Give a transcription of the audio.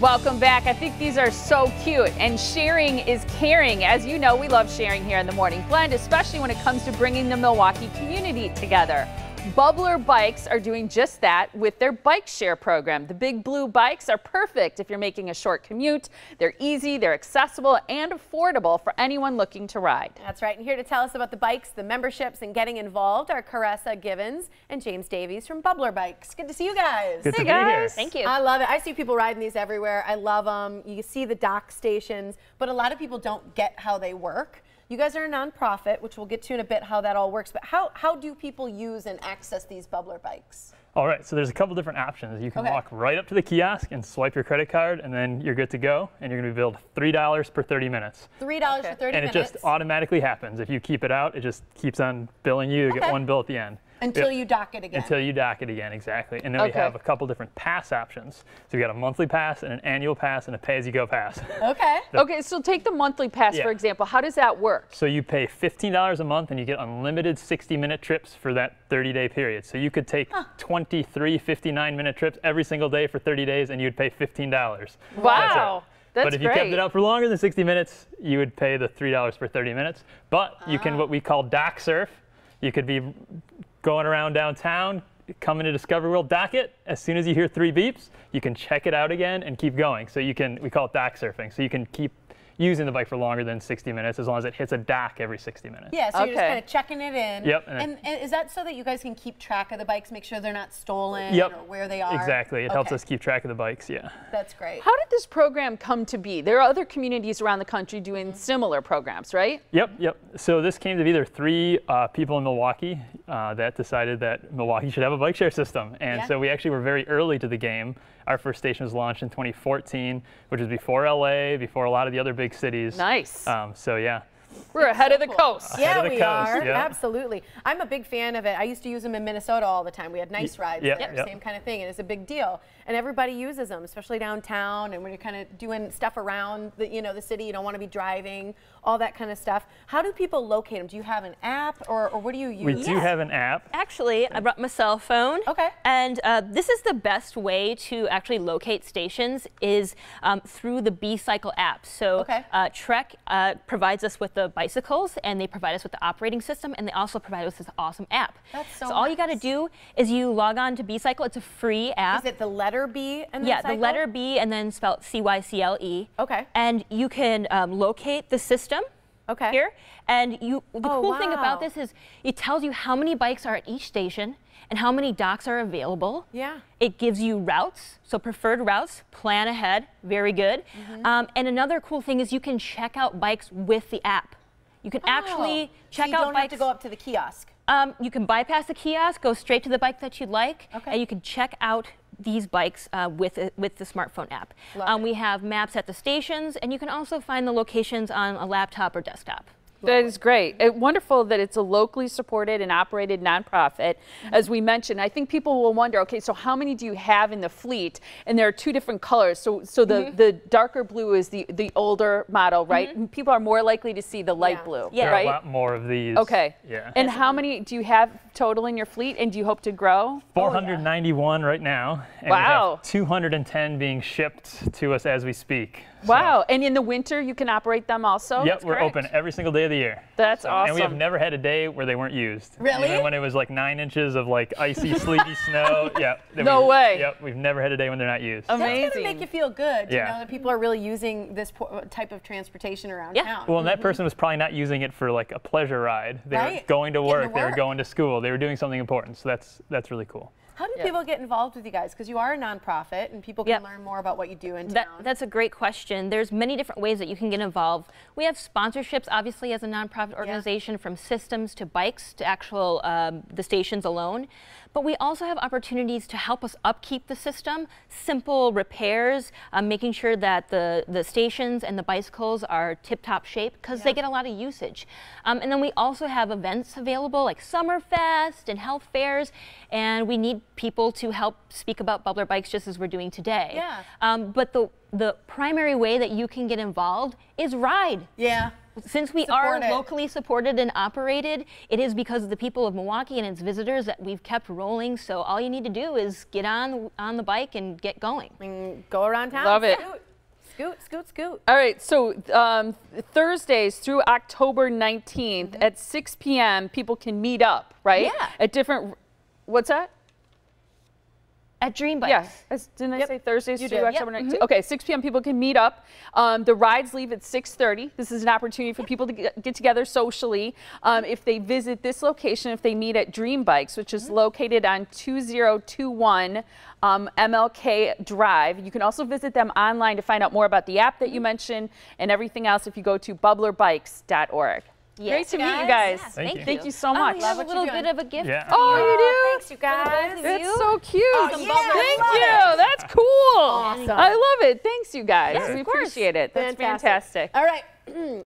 Welcome back. I think these are so cute, and sharing is caring. As you know, we love sharing here in the Morning Blend, especially when it comes to bringing the Milwaukee community together. Bublr Bikes are doing just that with their bike share program. The big blue bikes are perfect if you're making a short commute. They're easy, they're accessible, and affordable for anyone looking to ride. That's right. And here to tell us about the bikes, the memberships, and getting involved are Caressa and James Davies from Bublr Bikes. Good to see you guys. Good to be here. Thank you. I love it. I see people riding these everywhere. I love them. You see the dock stations, but a lot of people don't get how they work. You guys are a nonprofit, which we'll get to in a bit how that all works, but how do people use and access these Bublr Bikes? All right, so there's a couple different options. You can walk right up to the kiosk and swipe your credit card, and then you're good to go, and you're going to be billed $3 per 30 minutes. $3 for 30 minutes? And it just automatically happens. If you keep it out, it just keeps on billing you. You get one bill at the end. Until you dock it again. Until you dock it again, exactly. And then we have a couple different pass options. So we got a monthly pass and an annual pass and a pay-as-you-go pass. Okay, so take the monthly pass, for example. How does that work? So you pay $15 a month and you get unlimited 60-minute trips for that 30-day period. So you could take 23 59-minute trips every single day for 30 days and you'd pay $15. Wow. That's but if you kept it out for longer than 60 minutes, you would pay the $3 for 30 minutes. But you can what we call dock surf. You could be going around downtown, come into Discovery World, dock it. As soon as you hear 3 beeps, you can check it out again and keep going. So you can, we call it dock surfing. So you can keep using the bike for longer than 60 minutes as long as it hits a dock every 60 minutes. Yeah, so you're just kind of checking it in. Yep. And is that so that you guys can keep track of the bikes, make sure they're not stolen or where they are? Exactly. It helps us keep track of the bikes, That's great. How did this program come to be? There are other communities around the country doing similar programs, right? Yep. So this came to be, there 3 people in Milwaukee that decided that Milwaukee should have a bike share system. And so we actually were very early to the game. Our first station was launched in 2014, which was before LA, before a lot of the other big cities. Nice. So yeah. We're ahead of the coast. Yeah, we are. Absolutely. I'm a big fan of it. I used to use them in Minnesota all the time. We had nice rides there, same kind of thing, and it's a big deal. And everybody uses them, especially downtown, and when you're kind of doing stuff around the, the city, you don't want to be driving, all that kind of stuff. How do people locate them? Do you have an app, or what do you use? We do have an app. Actually, I brought my cell phone. Okay. And this is the best way to actually locate stations is through the B-Cycle app. So Trek provides us with the bicycles, and they provide us with the operating system, and they also provide us this awesome app. That's so all you got to do is you log on to B-Cycle. It's a free app. Is it the letter B and then cycle? The letter B and then spelled C-Y-C-L-E. Okay. And you can locate the system here. And the cool thing about this is it tells you how many bikes are at each station and how many docks are available. Yeah. It gives you routes, so preferred routes, plan ahead, very good. And another cool thing is you can check out bikes with the app. You can actually check out bikes. You don't have to go up to the kiosk. You can bypass the kiosk, go straight to the bike that you'd like, and you can check out these bikes with the smartphone app. We have maps at the stations, and you can also find the locations on a laptop or desktop. That is great. Wonderful that it's a locally supported and operated nonprofit. As we mentioned, I think people will wonder, okay, so how many do you have in the fleet? And there are 2 different colors. So the darker blue is the older model, right? And people are more likely to see the light blue, There right? are a lot more of these. Okay. And how many do you have total in your fleet, and do you hope to grow? 491 right now. And we have 210 being shipped to us as we speak. Wow. And in the winter, you can operate them also? Yep, we're open every single day of the year. That's awesome. And we have never had a day where they weren't used. Really? Even when it was like 9 inches of like icy, sleety snow. No way. Yep, we've never had a day when they're not used. Amazing. That's going to make you feel good to know that people are really using this type of transportation around town. Well, and that person was probably not using it for like a pleasure ride. They were going to work, they were going to school, they were doing something important. So that's really cool. How do people get involved with you guys? Because you are a nonprofit and people can learn more about what you do in town. That's a great question. There's many different ways that you can get involved. We have sponsorships, obviously, as a nonprofit organization, from systems to bikes to actual the stations alone. But we also have opportunities to help us upkeep the system, simple repairs, making sure that the stations and the bicycles are tip-top shape because they get a lot of usage. And then we also have events available like Summerfest and health fairs, and we need people to help speak about Bublr Bikes just as we're doing today. But the primary way that you can get involved is ride. Since we are locally supported and operated, it is because of the people of Milwaukee and its visitors that we've kept rolling. So all you need to do is get on the bike and get going. And go around town. Love it. Scoot, scoot, scoot. All right, so Thursdays through October 19th at 6 p.m. people can meet up, right? Yeah. At different, what's that? At DreamBikes. Yeah, didn't I say Thursdays through October 19th? Mm-hmm. Okay, 6 p.m. people can meet up. The rides leave at 6:30. This is an opportunity for people to get together socially. If they visit this location, if they meet at DreamBikes, which is located on 2021 MLK Drive. You can also visit them online to find out more about the app that you mentioned and everything else if you go to bublrbikes.org. Yes, great to meet you guys. Yes, thank you so much. We have a little bit of a gift. Yeah. For you. Oh, you do? Thanks, you guys. It's so cute. yeah, Thank you. That's cool. Awesome. I love it. Thanks, you guys. Yes, we of course. appreciate it. That's Fantastic. fantastic. All right.